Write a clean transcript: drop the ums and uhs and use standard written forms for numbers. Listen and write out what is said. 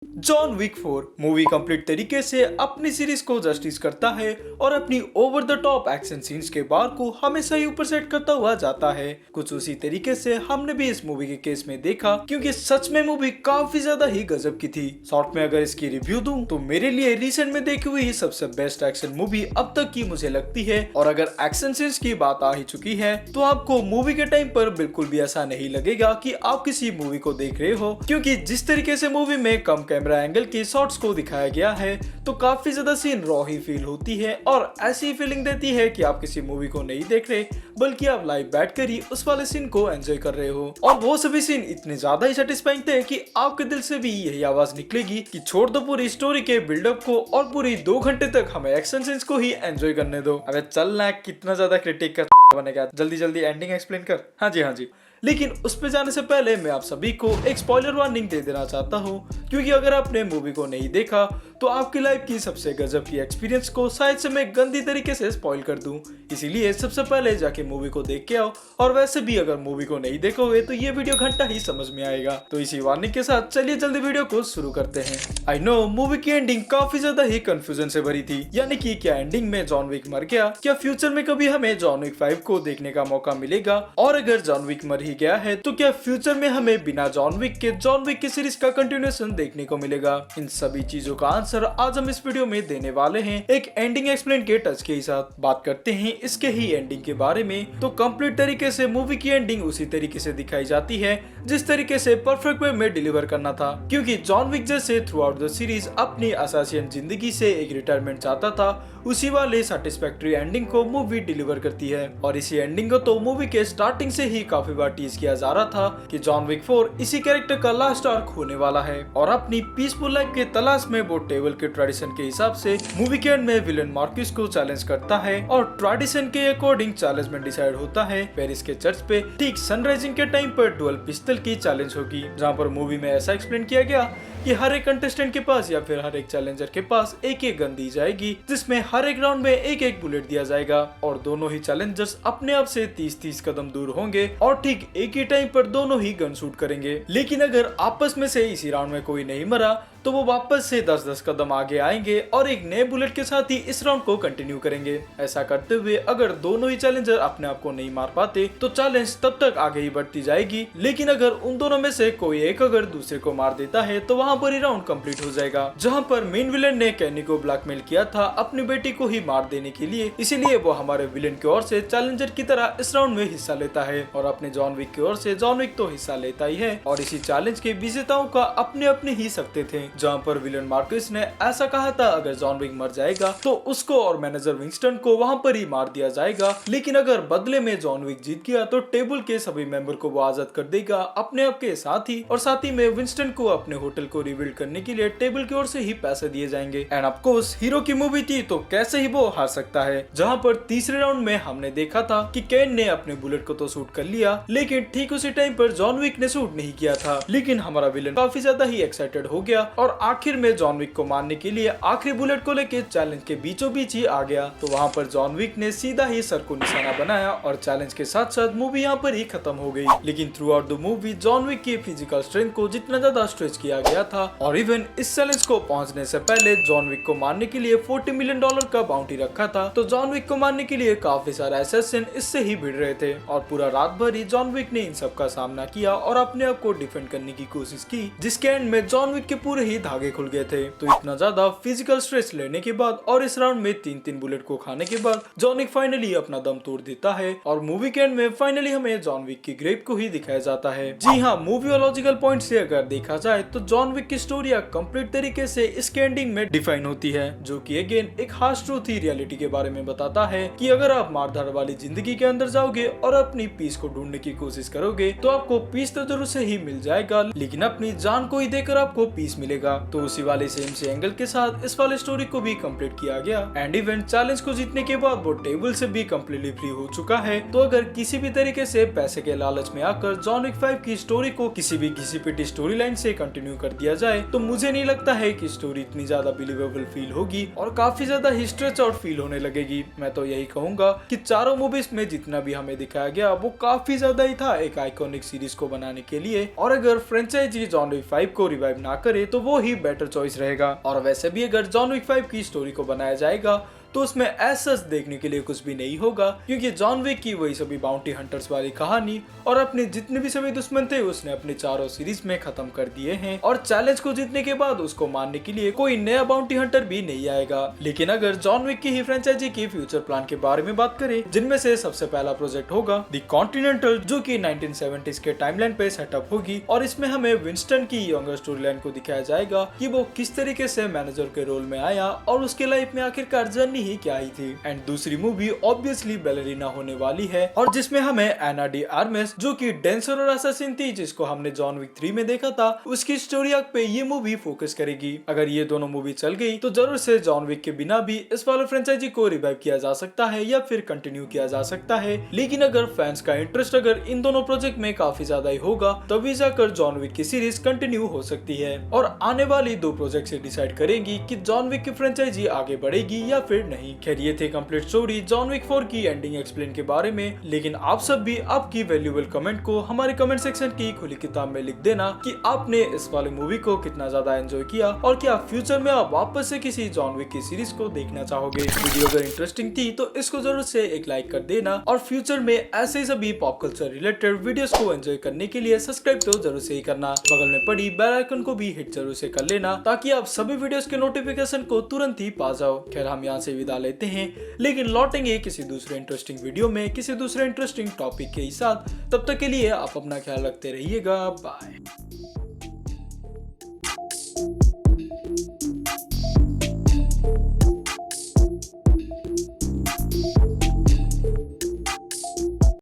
John Wick 4 movie complete तरीके से अपनी सीरीज को जस्टिस करता है और अपनी over the top action scenes के बार को हमेशा ही ऊपर सेट करता हुआ जाता है। कुछ उसी तरीके से हमने भी इस मूवी के केस में देखा, क्योंकि सच में मूवी काफी ज्यादा ही गजब की थी। शॉर्ट में अगर इसकी रिव्यू दूं तो मेरे लिए रिसेंट में देखी हुई सबसे बेस्ट एक्शन मूवी अब तक की मुझे लगती है। और अगर एक्शन सीन्स की बात आ ही चुकी है तो आपको मूवी के टाइम पर बिल्कुल भी ऐसा नहीं लगेगा कि आप किसी मूवी को देख रहे हो, क्योंकि जिस तरीके से मूवी में कम कैमरा एंगल के शॉट्स को दिखाया गया है तो काफी ज्यादा सीन रॉ ही फील होती है और ऐसी फीलिंग देती है कि आप किसी मूवी को नहीं देख रहे बल्कि आप लाइव बैठकर ही उस वाले सीन को एंजॉय कर रहे हो। और वो सभी सीन इतने ज्यादा ही सेटिस्फाइंग थे कि आपके दिल से भी यही आवाज निकलेगी कि छोड़ दो पूरी स्टोरी के बिल्डअप को और पूरी 2 घंटे तक हमें एक्शन सीन्स को ही एंजॉय करने दो। अबे चल ना, कितना ज्यादा क्रिटिक का बनेगा, जल्दी जल्दी एंडिंग एक्सप्लेन कर। हाँ जी। लेकिन उस पे जाने से पहले मैं आप सभी को एक स्पॉइलर वार्निंग दे देना चाहता हूँ, क्योंकि अगर आपने मूवी को नहीं देखा तो आपकी लाइफ की सबसे गजब की एक्सपीरियंस को शायद से मैं गंदी तरीके से स्पॉइल कर दूं। इसीलिए सबसे पहले जाके मूवी को देख के आओ, और वैसे भी अगर मूवी को नहीं देखोगे तो ये वीडियो घंटा ही समझ में आएगा। तो इसी वार्निंग के साथ चलिए जल्दी वीडियो को शुरू करते हैं। आई नो मूवी की एंडिंग काफी ज्यादा ही कंफ्यूजन से भरी थी, यानी कि क्या एंडिंग में जॉन विक मर गया, क्या फ्यूचर में कभी हमें जॉन विक 5 को देखने का मौका मिलेगा, और अगर जॉन विक मर ही गया है तो क्या फ्यूचर में हमें बिना जॉन विक के सीरीज का कंटिन्यूएशन देखने को मिलेगा। इन सभी चीजों का आंसर आज हम इस वीडियो में देने वाले हैं, एक एंडिंग एक्सप्लेन के टच के साथ। बात करते हैं इसके ही एंडिंग के बारे में। तो कंप्लीट तरीके से मूवी की एंडिंग उसी तरीके से दिखाई जाती है जिस तरीके से परफेक्ट वे में डिलीवर करना था, क्योंकि जॉन विक जैसे थ्रू आउट द सीरीज अपनी असासियन जिंदगी से एक रिटायरमेंट चाहता था, उसी वाले सेटिस्फैक्टरी एंडिंग को मूवी डिलीवर करती है। और इसी एंडिंग को तो मूवी के स्टार्टिंग से ही काफी बार टीज किया जा रहा था कि जॉन विक 4 इसी कैरेक्टर का लास्ट आर्क होने वाला है और अपनी पीसफुल लाइफ के तलाश में वो टेबल के ट्रेडिशन के हिसाब से मूवी के एंड में विलन मार्क्यूस को चैलेंज करता है। और ट्रेडिशन के अकॉर्डिंग चैलेंज में डिसाइड होता है पेरिस के चर्च पे ठीक सनराइजिंग के टाइम पर डुअल पिस्टल की चैलेंज होगी, जहाँ पर मूवी में ऐसा एक्सप्लेन किया गया कि हर एक कंटेस्टेंट के पास या फिर हर एक चैलेंजर के पास एक एक गन दी जाएगी, जिसमें हर एक राउंड में एक एक बुलेट दिया जाएगा और दोनों ही चैलेंजर्स अपने आप से 30-30 कदम दूर होंगे और ठीक एक ही टाइम पर दोनों ही गन शूट करेंगे। लेकिन अगर आपस में से इसी राउंड में कोई नहीं मरा तो वो वापस से 10-10 कदम आगे आएंगे और एक नए बुलेट के साथ ही इस राउंड को कंटिन्यू करेंगे। ऐसा करते हुए अगर दोनों ही चैलेंजर अपने आप को नहीं मार पाते तो चैलेंज तब तक आगे ही बढ़ती जाएगी, लेकिन अगर उन दोनों में से कोई एक अगर दूसरे को मार देता है तो वहाँ पर ही राउंड कंप्लीट हो जाएगा। जहाँ पर मेन विलेन ने कैनी को ब्लैकमेल किया था अपनी बेटी को ही मार देने के लिए, इसीलिए वो हमारे विलेन की ओर से चैलेंजर की तरह इस राउंड में हिस्सा लेता है और अपने जॉन विक की ओर से जॉन विक तो हिस्सा लेता ही है। और इसी चैलेंज के विजेताओं का अपने अपने ही सकते थे, जहाँ पर विलन मार्क्यूस ने ऐसा कहा था अगर जॉन विक मर जाएगा तो उसको और मैनेजर विंस्टन को वहाँ पर ही मार दिया जाएगा, लेकिन अगर बदले में जॉन विक जीत गया तो टेबल के सभी मेंबर को वो आजाद कर देगा अपने आप के साथ ही, और साथ ही में विंस्टन को अपने होटल को रिबिल्ड करने के लिए टेबल की ओर से ही पैसे दिए जाएंगे। एंड ऑफ कोर्स हीरो की मूवी थी तो कैसे ही वो हार सकता है। जहाँ पर तीसरे राउंड में हमने देखा था कि केन ने अपने बुलेट को तो शूट कर लिया, लेकिन ठीक उसी टाइम पर जॉन विक ने शूट नहीं किया था, लेकिन हमारा विलन काफी ज्यादा ही एक्साइटेड हो गया और आखिर में जॉन विक को मारने के लिए आखिरी बुलेट को लेके चैलेंज के बीचों बीच ही आ गया। तो वहाँ पर जॉन विक ने सीधा ही सर को निशाना बनाया और चैलेंज के साथ साथ मूवी यहाँ पर ही खत्म हो गई। लेकिन throughout the movie John Wick की फिजिकल स्ट्रेंथ को जितना ज्यादा स्ट्रेच किया गया था, और इवन इस चैलेंज को पहुंचने से पहले जॉन विक को मारने के लिए $40 मिलियन का बाउंटी रखा था। तो जॉन विक को मारने के लिए काफी सारे असैसिन इससे ही भिड़ रहे थे और पूरा रात भर ही जॉन विक ने इन सब का सामना किया और अपने आप को डिफेंड करने की कोशिश की, जिसके एंड में जॉन विक के पूरे ही धागे खुल गए थे। तो इतना ज्यादा फिजिकल स्ट्रेस लेने के बाद और इस राउंड में 3-3 बुलेट को खाने के बाद जॉन विक फाइनली अपना दम तोड़ देता है और मूवी के एंड में फाइनली हमें जॉन विक की ग्रेव को ही दिखाया जाता है। जी हाँ, मूवियोलॉजिकल पॉइंट से अगर देखा जाए तो जॉन विक की स्टोरी कंप्लीट तरीके से इसके एंडिंग में डिफाइन होती है, जो कि अगेन एक हार्श ट्रूथ ही रियलिटी के बारे में बताता है कि अगर आप मारधाड़ वाली जिंदगी के अंदर जाओगे और अपनी पीस को ढूंढने की कोशिश करोगे तो आपको पीस तो जरूर से ही मिल जाएगा, लेकिन अपनी जान को ही देकर आपको पीस मिलेगा। तो उसी वाले सेम से एंगल के साथ इस वाले स्टोरी को भी कंप्लीट किया गया एंड इवेंट चैलेंज को जीतने के बाद वो टेबल से भी कंप्लीटली फ्री हो चुका है। तो अगर किसी भी तरीके से पैसे के लालच में आकर जॉन विक 5 की स्टोरी को किसी भी घिसी पिटी स्टोरी लाइन से कंटिन्यू कर दिया किया जाए तो मुझे नहीं लगता है कि स्टोरी इतनी ज्यादा बिलीवेबल फील होगी और काफी ज्यादा स्ट्रेच आउट फील होने लगेगी। मैं तो यही कहूंगा कि चारों मूवीज में जितना भी हमें दिखाया गया वो काफी ज्यादा ही था एक आइकॉनिक सीरीज को बनाने के लिए, और अगर फ्रेंचाइजी जॉन विक 5 को रिवाइव ना करे तो वो ही बेटर चॉइस रहेगा। और वैसे भी अगर जॉन विक 5 की स्टोरी को बनाया जाएगा तो उसमें ऐसा देखने के लिए कुछ भी नहीं होगा, क्योंकि जॉन विक की वही सभी बाउंटी हंटर्स वाली कहानी और अपने जितने भी सभी दुश्मन थे उसने अपने चारों सीरीज में खत्म कर दिए हैं, और चैलेंज को जीतने के बाद उसको मारने के लिए कोई नया बाउंटी हंटर भी नहीं आएगा। लेकिन अगर जॉन विक की ही फ्रेंचाइजी की फ्यूचर प्लान के बारे में बात करें, जिनमें से सबसे पहला प्रोजेक्ट होगा द कॉन्टिनेंटल, जो की 1970s के टाइमलाइन पे सेटअप होगी, और इसमें हमें विंस्टन की यंगर स्टोरी लाइन को दिखाया जाएगा कि वो किस तरीके से मैनेजर के रोल में आया और उसके लाइफ में आखिरकार जर्नी ही क्या आई थी। एंड दूसरी मूवी ऑब्वियसली बैलेरिना होने वाली है, और जिसमें हमें एना डी आर्मस, जो कि डांसर और असैसिन थी जिसको हमने जॉन विक 3 में देखा था, उसकी स्टोरी आर्क पे ये मूवी फोकस करेगी। अगर ये दोनों मूवी चल गई तो जरूर से जॉन विक के बिना भी इस वाले फ्रेंचाइजी को रिवाइव किया जा सकता है या फिर कंटिन्यू किया जा सकता है। लेकिन अगर फैंस का इंटरेस्ट अगर इन दोनों प्रोजेक्ट में काफी ज्यादा ही होगा तभी जाकर जॉन विक की सीरीज कंटिन्यू हो सकती है, और आने वाली 2 प्रोजेक्ट से डिसाइड करेंगी कि जॉन विक की फ्रेंचाइजी आगे बढ़ेगी या फिर नहीं। खैर ये थे कंप्लीट स्टोरी जॉन विक 4 की एंडिंग एक्सप्लेन के बारे में, लेकिन आप सब भी आपकी वैल्यूएबल कमेंट को हमारे कमेंट सेक्शन की खुली किताब में लिख देना कि आपने इस वाले मूवी को कितना ज्यादा एंजॉय किया और क्या फ्यूचर में आप वापस से किसी जॉन विक की सीरीज को देखना चाहोगे। वीडियो अगर इंटरेस्टिंग थी तो इसको जरूर से एक लाइक कर देना, और फ्यूचर में ऐसे ही सभी पॉप कल्चर रिलेटेड वीडियोस को एंजॉय करने के लिए सब्सक्राइब तो जरूर से ही करना। बगल में पड़ी बेल आइकन को भी हिट जरूर से कर लेना ताकि आप सभी वीडियोस के नोटिफिकेशन को तुरंत ही पा जाओ। खैर हम यहाँ से विदा लेते हैं, लेकिन लौटेंगे किसी दूसरे इंटरेस्टिंग वीडियो में किसी दूसरे इंटरेस्टिंग टॉपिक के साथ। तब तक के लिए आप अपना ख्याल रखते रहिएगा। बाय।